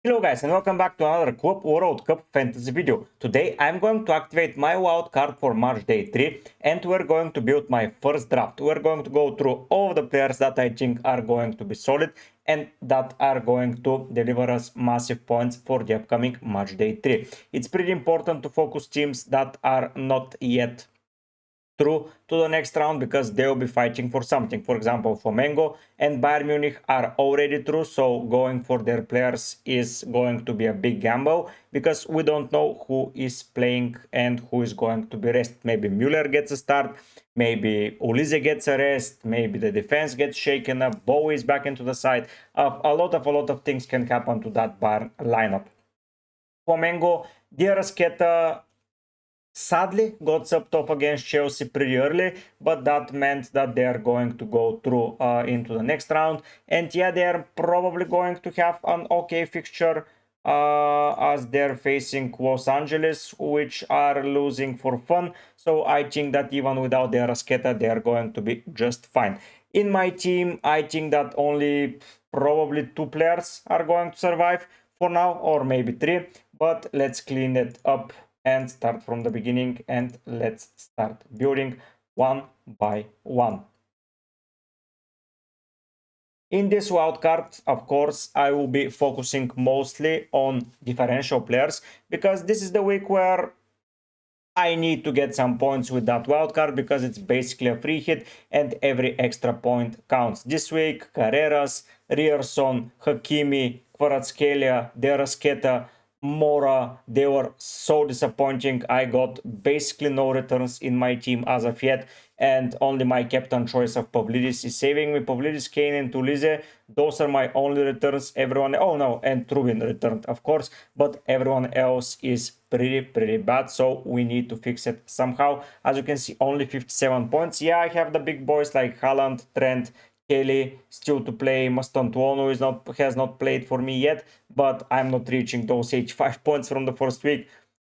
Hello guys and welcome back to another Club World Cup Fantasy video. Today I'm going to activate my wildcard for Matchday 3 and we're going to build my first draft. We're going to go through all of the players that I think are going to be solid and that are going to deliver us massive points for the upcoming Matchday 3. It's pretty important to focus teams that are not yet through to the next round because they'll be fighting for something. For example, Flamengo and Bayern Munich are already through, so going for their players is going to be a big gamble because we don't know who is playing and who is going to be rested. Maybe Müller gets a start, maybe Ulize gets a rest, maybe the defense gets shaken up, Bowie is back into the side. A lot of things can happen to that Bayern lineup. Flamengo, Diarra sadly got up top against Chelsea pretty early, but that meant that they are going to go through into the next round. And yeah, they are probably going to have an okay fixture as they're facing Los Angeles, which are losing for fun. So I think that even without their Rasqueta, they are going to be just fine. In my team, I think that only probably 2 players are going to survive for now, or maybe 3. But let's clean it up and start from the beginning, and let's start building one by one. In this wildcard, of course, I will be focusing mostly on differential players because this is the week where I need to get some points with that wildcard because it's basically a free hit and every extra point counts. This week, Carreras, Rierson, Hakimi, Kvaratskhelia, Derasketa, Mora, they were so disappointing. I got basically no returns in my team as of yet, and only my captain choice of Pavlidis is saving me. Pavlidis, Kane, and Tulize, those are my only returns. Everyone, oh no, and Trubin returned, of course, but everyone else is pretty bad, so we need to fix it somehow. As you can see, only 57 points. Yeah, I have the big boys like Haaland, Trent, Kelly still to play. Mastantuono has not played for me yet, but I'm not reaching those 85 points from the first week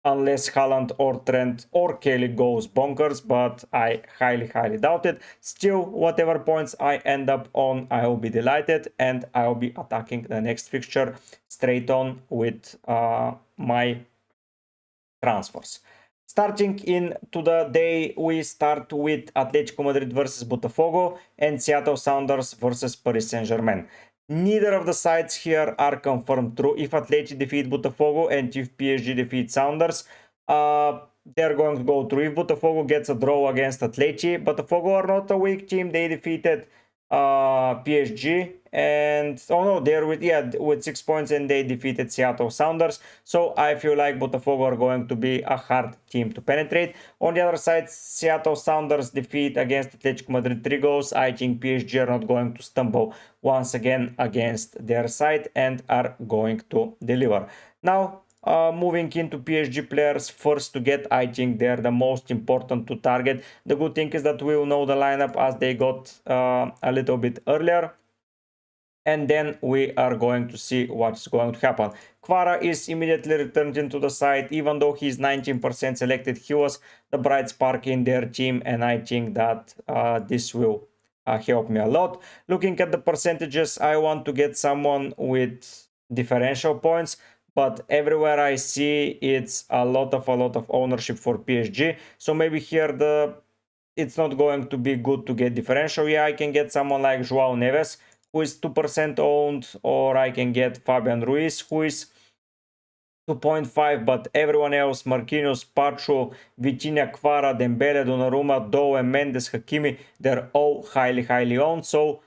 unless Haaland or Trent or Kelly goes bonkers, but I highly doubt it. Still, whatever points I end up on, I will be delighted, and I will be attacking the next fixture straight on with my transfers. Starting into the day, we start with Atletico Madrid versus Botafogo and Seattle Sounders versus Paris Saint-Germain. Neither of the sides here are confirmed true. If Atleti defeat Botafogo and if PSG defeat Sounders, they're going to go through. If Botafogo gets a draw against Atleti, Botafogo are not a weak team. They defeated PSG, and oh no, they're with 6 points and they defeated Seattle Sounders. So I feel like Botafogo are going to be a hard team to penetrate. On the other side, Seattle Sounders defeat against Atletico Madrid 3 goals. I think PSG are not going to stumble once again against their side and are going to deliver. Now, moving into PSG players first to get, I think they're the most important to target. The good thing is that we will know the lineup as they got a little bit earlier, and then we are going to see what's going to happen. Kvara is immediately returned into the side. Even though he's 19% selected, he was the bright spark in their team, and I think that this will help me a lot. Looking at the percentages, I want to get someone with differential points, but everywhere I see it's a lot of ownership for PSG. So maybe here it's not going to be good to get differential. Yeah, I can get someone like Joao Neves, who is 2% owned, or I can get Fabian Ruiz, who is 2.5, but everyone else, Marquinhos, Pacho, Vitinha, Kvara, Dembele, Donnarumma, Doe, Mendes, Hakimi, they're all highly owned. So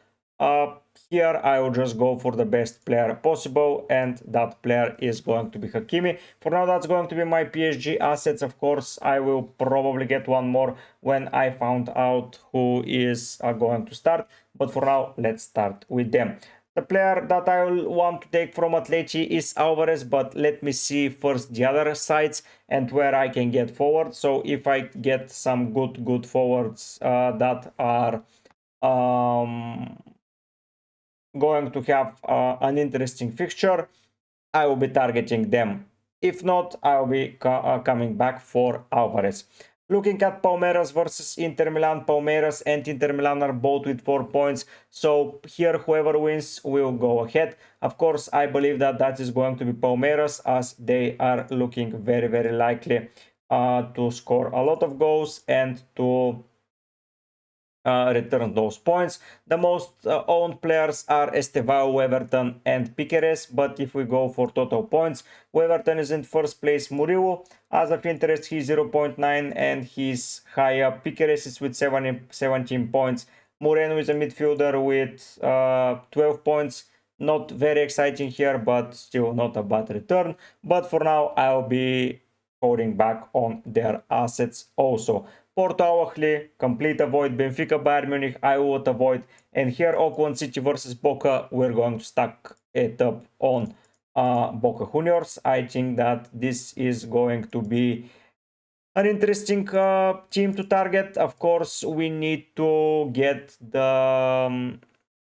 here I will just go for the best player possible, and that player is going to be Hakimi. For now, that's going to be my PSG assets. Of course, I will probably get one more when I found out who is going to start, but for now, let's start with them. The player that I will want to take from Atleti is Alvarez, but let me see first the other sides and where I can get forward. So if I get some good forwards that are going to have an interesting fixture, I will be targeting them. If not, I will be coming back for Alvarez. Looking at Palmeiras versus Inter Milan, Palmeiras and Inter Milan are both with 4 points. So here, whoever wins will go ahead. Of course, I believe that that is going to be Palmeiras, as they are looking very, very likely to score a lot of goals and to return those points. The most owned players are Estevao, Weverton and Piqueres, but if we go for total points, Weverton is in first place, Murillo as of interest he's 0.9 and he's high up. Piqueres is with 17 points. Moreno is a midfielder with 12 points. Not very exciting here, but still not a bad return. But for now, I'll be holding back on their assets also. Porto Awahli, complete avoid. Benfica, Bayern Munich, I would avoid. And here, Auckland City versus Boca, we're going to stack it up on Boca Juniors. I think that this is going to be an interesting team to target. Of course, we need to get the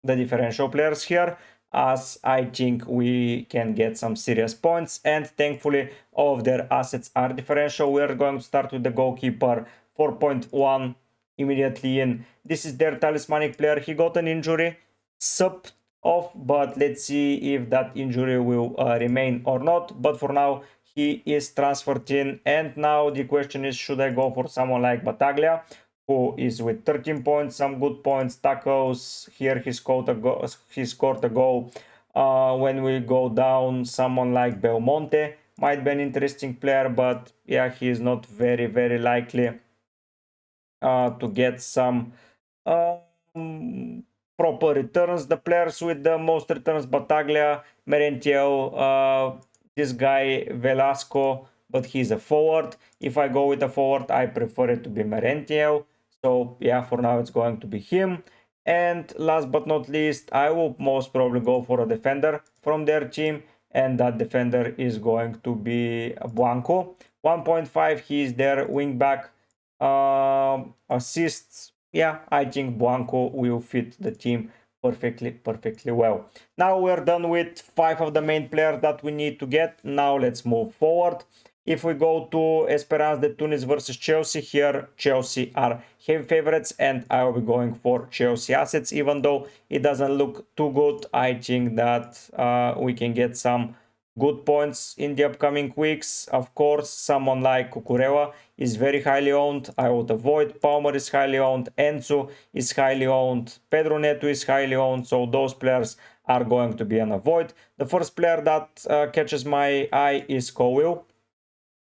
differential players here, as I think we can get some serious points, and thankfully all of their assets are differential. We are going to start with the goalkeeper, 4.1 immediately in. This is their talismanic player. He got an injury, subbed off, but let's see if that injury will remain or not. But for now, he is transferred in, and now the question is, should I go for someone like Battaglia, who is with 13 points, some good points, tackles. Here he scored a goal. When we go down, someone like Belmonte might be an interesting player, but yeah, he is not very, very likely to get some proper returns. The players with the most returns, Battaglia, Merentiel, this guy Velasco, but he's a forward. If I go with a forward, I prefer it to be Merentiel. So yeah, for now it's going to be him. And last but not least, I will most probably go for a defender from their team, and that defender is going to be Blanco. 1.5, he is their wing back. Assists, yeah, I think Blanco will fit the team perfectly well. Now we're done with 5 of the main players that we need to get. Now let's move forward. If we go to Esperance de Tunis versus Chelsea, here Chelsea are heavy favorites, and I will be going for Chelsea assets. Even though it doesn't look too good, I think that we can get some good points in the upcoming weeks. Of course, someone like Cucurella is very highly owned. I would avoid. Palmer is highly owned. Enzo is highly owned. Pedro Neto is highly owned. So those players are going to be an avoid. The first player that catches my eye is Cowell.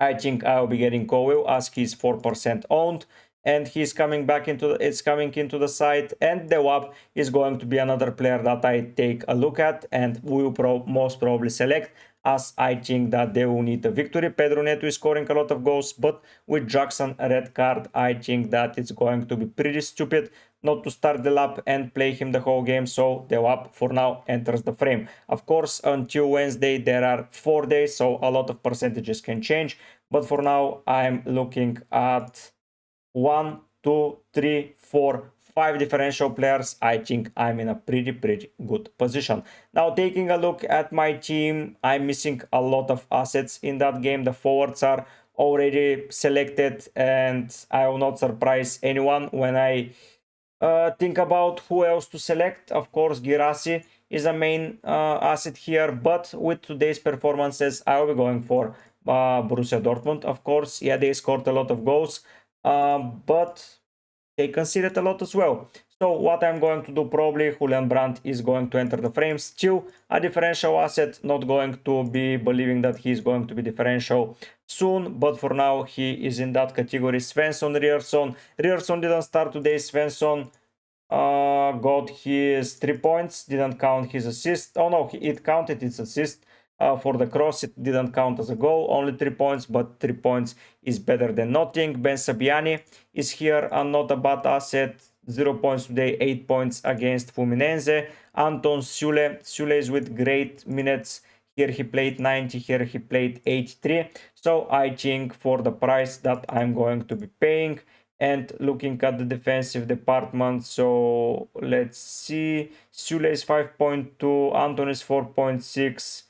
I think I'll be getting Cowell, as he's 4% owned, and he's coming back into the side. And Dewap is going to be another player that I take a look at and will most probably select, as I think that they will need a victory. Pedro Neto is scoring a lot of goals, but with Jackson a red card, I think that it's going to be pretty stupid not to start the lap and play him the whole game. So the lap for now enters the frame. Of course, until Wednesday there are 4 days, so a lot of percentages can change, but for now I'm looking at 1, 2, 3, 4, 5 differential players. I think I'm in a pretty good position. Now, taking a look at my team, I'm missing a lot of assets in that game. The forwards are already selected, and I will not surprise anyone when I think about who else to select. Of course, Girassi is a main asset here, but with today's performances, I will be going for Borussia Dortmund. Of course, yeah, they scored a lot of goals, but they conceded a lot as well. So what I'm going to do, probably Julian Brandt is going to enter the frame. Still a differential asset, not going to be believing that he's going to be differential soon, but for now he is in that category. Svensson, Rierson didn't start today. Svensson got his 3 points, didn't count his assist. Oh no, it counted its assist. For the cross, it didn't count as a goal, only 3 points, but 3 points is better than nothing. Ben Sabiani is here, and not a bad asset. 0 points today, 8 points against Fluminense. Anton Sule is with great minutes. Here he played 90, here he played 83. So I think for the price that I'm going to be paying, and looking at the defensive department, so let's see. Sule is 5.2, Anton is 4.6.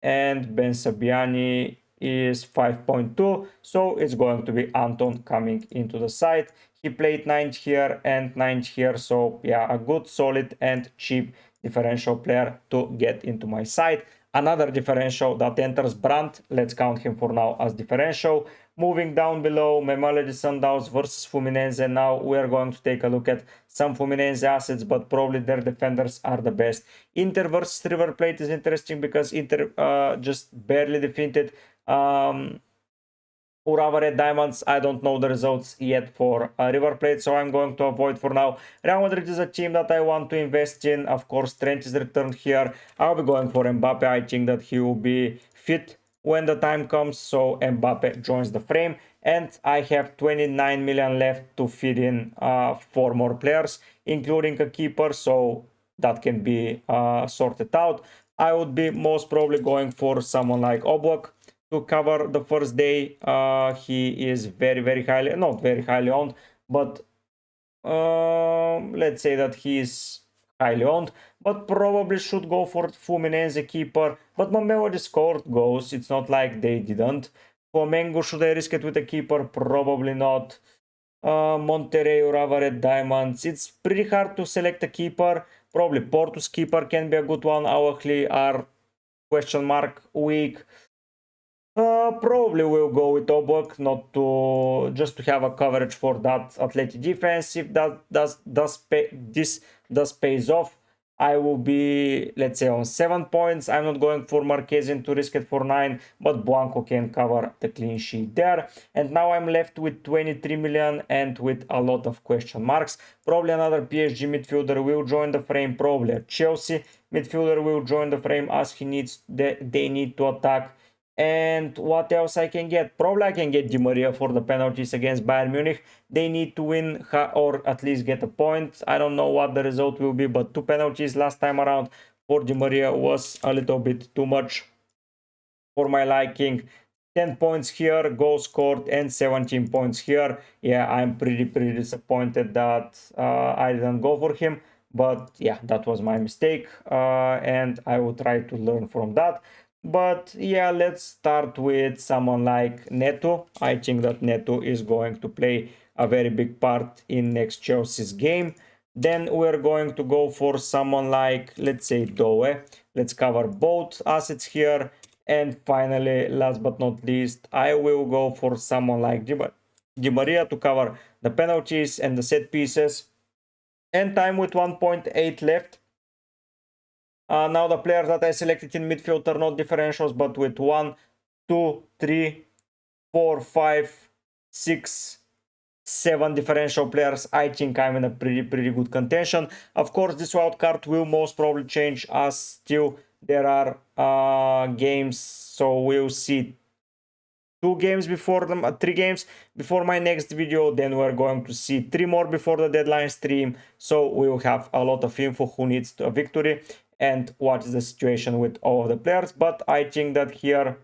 and Ben Sabiani is 5.2, so it's going to be Anton coming into the side. He played 9 here and 9 here, so yeah, a good, solid and cheap differential player to get into my side. Another differential that enters Brandt, let's count him for now as differential. Moving down below, Mamelodi Sundowns versus Fluminense. Now we are going to take a look at some Fluminense assets, but probably their defenders are the best. Inter versus River Plate is interesting because Inter just barely defeated Urawa Red Diamonds. I don't know the results yet for River Plate, so I'm going to avoid for now. Real Madrid is a team that I want to invest in. Of course, Trent is returned here. I'll be going for Mbappe. I think that he will be fit when the time comes, so Mbappe joins the frame. And I have 29 million left to feed in 4 more players, including a keeper, so that can be sorted out. I would be most probably going for someone like Oblak to cover the first day. He is very highly, not very highly owned, but let's say that he is highly owned, but probably should go for Fluminense keeper. But Mamelodi scored goals, it's not like they didn't. Flamengo, should I risk it with a keeper? Probably not. Monterrey, Urawa Red Diamonds, it's pretty hard to select a keeper. Probably Porto's keeper can be a good one. Awakli are question mark weak. Probably will go with Oblak, not to just to have a coverage for that athletic defense. If that does pays off, I will be, let's say, on 7 points. I'm not going for Marquezin to risk it for 9, but Blanco can cover the clean sheet there. And now I'm left with 23 million and with a lot of question marks. Probably another PSG midfielder will join the frame. Probably a Chelsea midfielder will join the frame as they need to attack. And what else I can get? Probably I can get Di Maria for the penalties against Bayern Munich. They need to win or at least get a point. I don't know what the result will be, but 2 penalties last time around for Di Maria was a little bit too much for my liking. 10 points here, goal scored, and 17 points here. Yeah, I'm pretty disappointed that I didn't go for him. But yeah, that was my mistake, and I will try to learn from that. But yeah, let's start with someone like Neto. I think that Neto is going to play a very big part in next Chelsea's game. Then we're going to go for someone like, let's say, Doe. Let's cover both assets here. And finally, last but not least, I will go for someone like Di Maria to cover the penalties and the set pieces. And time with 1.8 left. Now the players that I selected in midfield are not differentials, but with 1, 2, 3, 4, 5, 6, 7 differential players, I think I'm in a pretty good contention. Of course, this wildcard will most probably change as still there are games, so we'll see 2 games before them, 3 games before my next video. Then we're going to see 3 more before the deadline stream, so we will have a lot of info who needs a victory and what is the situation with all of the players. But I think that here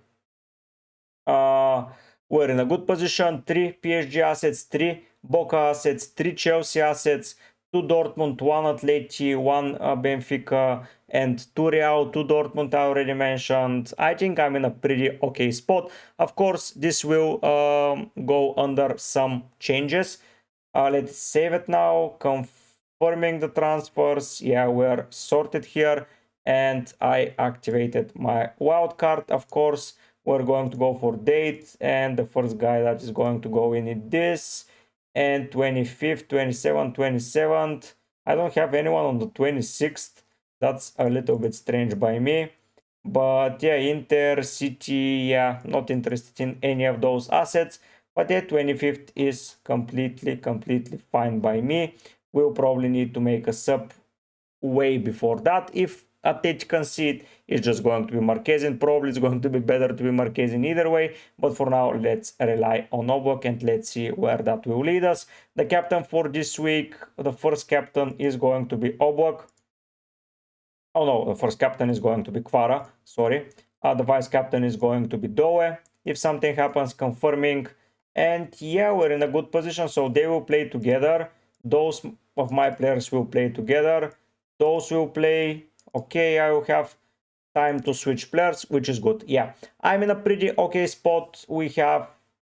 we're in a good position. 3 PSG assets, 3 Boca assets, 3 Chelsea assets, 2 Dortmund, 1 Atleti, 1 Benfica, and 2 Real, 2 Dortmund I already mentioned. I think I'm in a pretty okay spot. Of course, this will go under some changes. Let's save it now. Confirming the transfers. Yeah, we're sorted here. And I activated my wildcard. Of course, we're going to go for date. And the first guy that is going to go in is this. And 25th, 27th, 27th. I don't have anyone on the 26th. That's a little bit strange by me. But yeah, Inter, City, yeah, not interested in any of those assets. But yeah, 25th is completely fine by me. We'll probably need to make a sub way before that. If Atleti concede, it's just going to be Marquezin. Probably it's going to be better to be Marquezin either way. But for now, let's rely on Oblak and let's see where that will lead us. The captain for this week, the first captain is going to be Oblak. Oh no, the first captain is going to be Kvara, sorry. The vice captain is going to be Doe. If something happens, confirming. And yeah, we're in a good position, so they will play together. Those of my players will play together. Those will play. Okay, I will have time to switch players, which is good. Yeah, I'm in a pretty okay spot. We have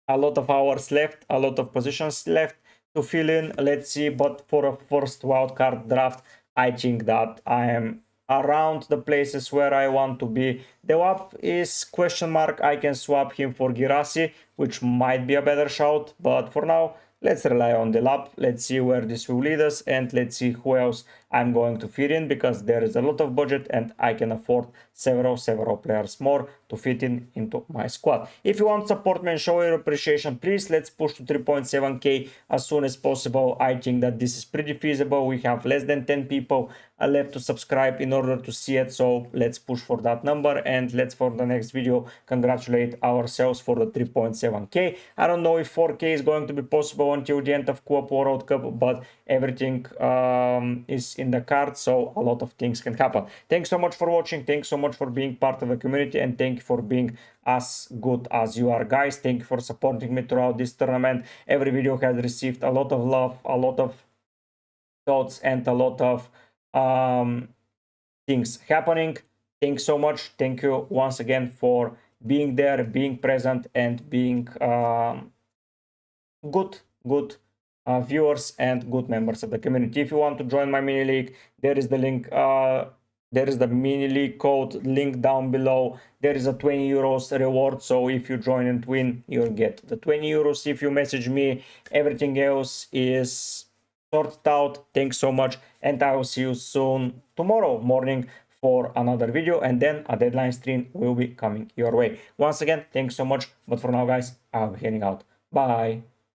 a lot of hours left, a lot of positions left to fill in. Let's see, but for a first wildcard draft, I think that I am around the places where I want to be. The WAP is question mark. I can swap him for Girassi, which might be a better shout, but for now, let's rely on the lab. Let's see where this will lead us, and let's see who else I'm going to fit in, because there is a lot of budget and I can afford several players more to fit in into my squad. If you want to support me and show your appreciation, please let's push to 3.7k as soon as possible. I think that this is pretty feasible. We have less than 10 people left to subscribe in order to see it, so let's push for that number, and let's for the next video congratulate ourselves for the 3.7k. I don't know if 4k is going to be possible until the end of Coop World Cup, but everything is in the cards, so a lot of things can happen. Thanks so much for watching, thanks so much for being part of the community, and thank you for being as good as you are, guys. Thank you for supporting me throughout this tournament. Every video has received a lot of love, a lot of thoughts, and a lot of things happening. Thanks so much. Thank you once again for being there, being present, and being good viewers and good members of the community. If you want to join my mini league, there is the link. There is the mini league code link down below. There is a 20 euros reward, so if you join and win, you'll get the 20 euros. If you message me, everything else is sorted out. Thanks so much, and I will see you soon tomorrow morning for another video, and then a deadline stream will be coming your way. Once again, thanks so much, but for now, guys, I'll be heading out. Bye.